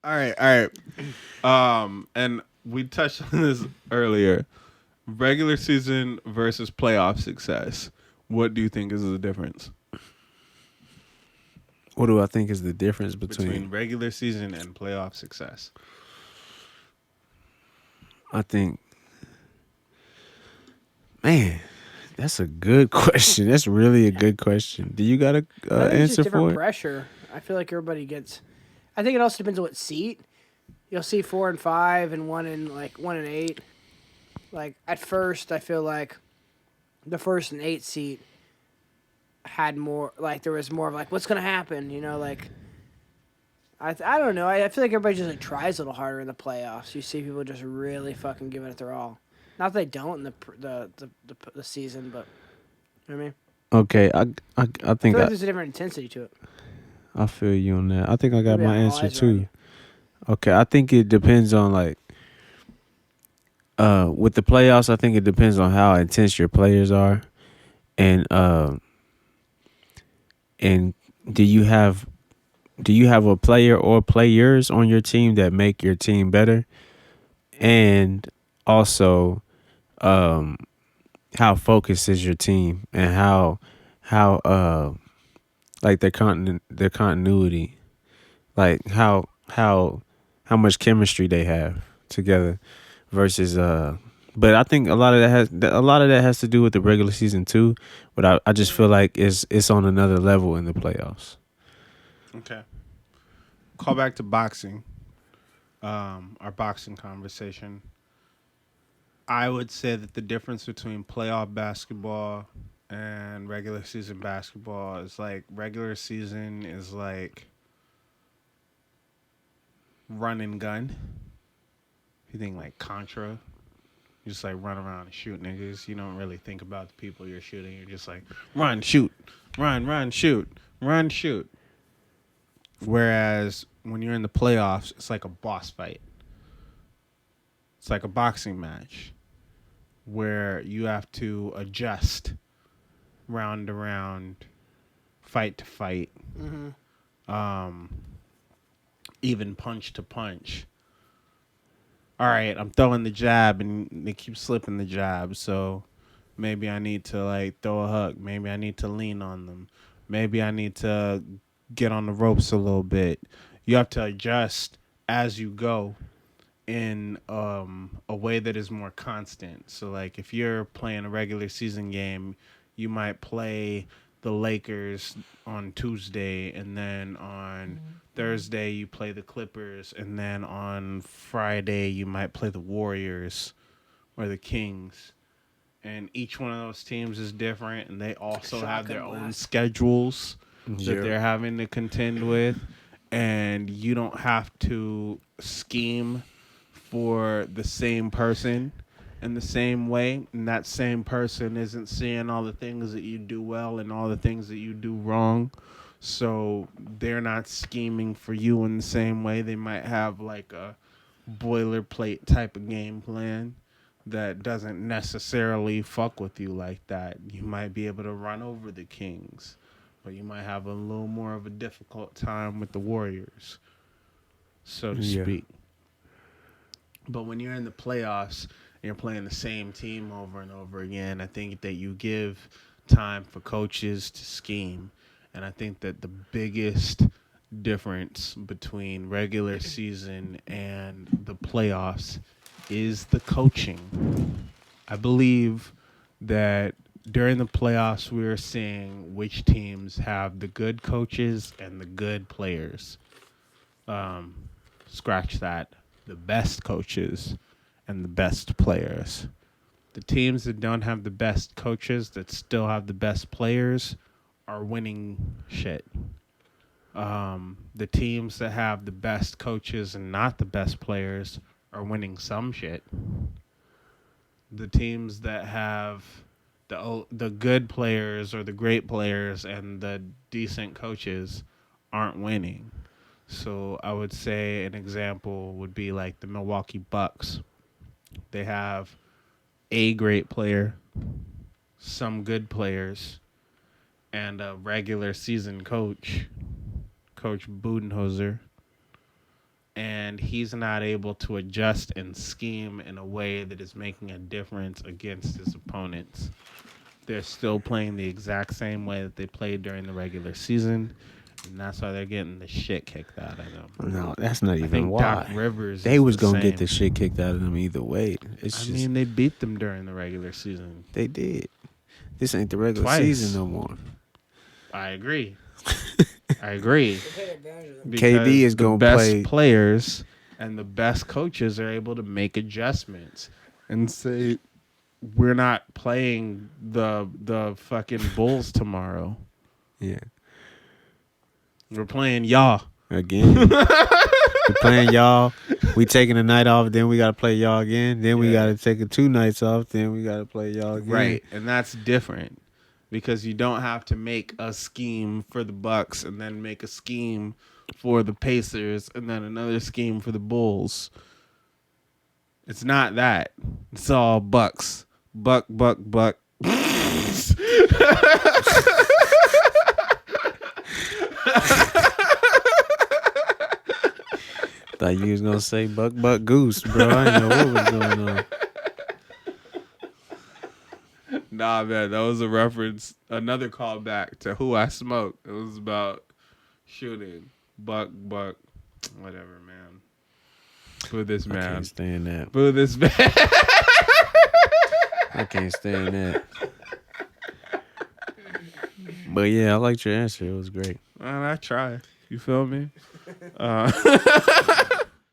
All right. And we touched on this earlier. Regular season versus playoff success. What do you think is the difference What do I think is the difference between between? regular season and playoff success? I think, man, that's a good question. That's really a good question. Do you got a I think it's just answer different for it? pressure. I feel like everybody gets. I think it also depends on what seat. You'll see 4 and 5 and 1 and 8. Like at first, I feel like the 1st and 8 seat had more. Like there was more of like what's gonna happen. Like I don't know. I feel like everybody just like tries a little harder in the playoffs. You see people just really fucking giving it their all. Not that they don't in the season, but you know what I mean. Okay, I I think feel like there's a different intensity to it. I feel you on that. I think I got Maybe my all answer eyes are on too. it. Okay, I think it depends on like with the playoffs. I think it depends on how intense your players are, and and do you have a player or players on your team that make your team better, and also um how focused is your team and how like their continuity, like how much chemistry they have together versus but I think a lot of that has to do with the regular season too, but I just feel like it's on another level in the playoffs. Okay. Call back to boxing. Our boxing conversation. I would say that the difference between playoff basketball and regular season basketball is like regular season is like run and gun. If you think like Contra, you just like run around and shoot niggas. You don't really think about the people you're shooting. You're just like run, shoot, run, shoot, run, shoot. Whereas when you're in the playoffs, it's like a boss fight. It's like a boxing match where you have to adjust round to round, fight to fight, Mm-hmm. um, even punch to punch. All right, I'm throwing the jab and they keep slipping the jab, so maybe I need to like throw a hook. Maybe I need to lean on them. Maybe I need to get on the ropes a little bit. You have to adjust as you go in a way that is more constant. So like if you're playing a regular season game, you might play the Lakers on Tuesday and then on Thursday you play the Clippers and then on Friday you might play the Warriors or the Kings. And each one of those teams is different and they also have their Shotgun own blast. schedules that Yeah. they're having to contend with, and you don't have to scheme for the same person in the same way, and that same person isn't seeing all the things that you do well and all the things that you do wrong, so they're not scheming for you in the same way. They might have like a boilerplate type of game plan that doesn't necessarily fuck with you like that. You might be able to run over the Kings, but you might have a little more of a difficult time with the Warriors, so to Yeah. speak. But when you're in the playoffs and you're playing the same team over and over again, I think that you give time for coaches to scheme. And I think that the biggest difference between regular season and the playoffs is the coaching. I believe that during the playoffs, we are seeing which teams have the good coaches and the good players. Scratch that. The best coaches and the best players. The teams that don't have the best coaches that still have the best players are winning shit. The teams that have the best coaches and not the best players are winning some shit. The teams that have the good players or the great players and the decent coaches aren't winning. So I would say an example would be like the Milwaukee Bucks. They have a great player, some good players, and a regular season coach, Coach Budenholzer. And and he's not able to adjust and scheme in a way that is making a difference against his opponents. They're still playing the exact same way that they played during the regular season, and that's why they're getting the shit kicked out of them. No, that's not I even think why. Doc Rivers They is was the gonna get same. the shit kicked out of them either way. It's I just mean, they beat them during the regular season. they did. This ain't the regular Twice. season no more. I agree. I agree. Because KD is the gonna best play. players and the best coaches are able to make adjustments and say, we're not playing the fucking Bulls tomorrow. Yeah. We're playing y'all. Again. We're playing y'all. We taking a night off, then we gotta play y'all again. Then we Yeah. gotta take 2 nights off, then we gotta play y'all again. Right. And that's different because you don't have to make a scheme for the Bucks and then make a scheme for the Pacers and then another scheme for the Bulls. It's not that. It's all Bucks. Buck. Thought you was gonna say buck goose, bro. I didn't know what was going on. Nah, man, that was a reference, another callback to Who I Smoke. It was about shooting. Buck, whatever, man. Boo this I man. can't stand that. Boo this man. I can't stand that. But yeah, I liked your answer. It was great. Man, I try. You feel me?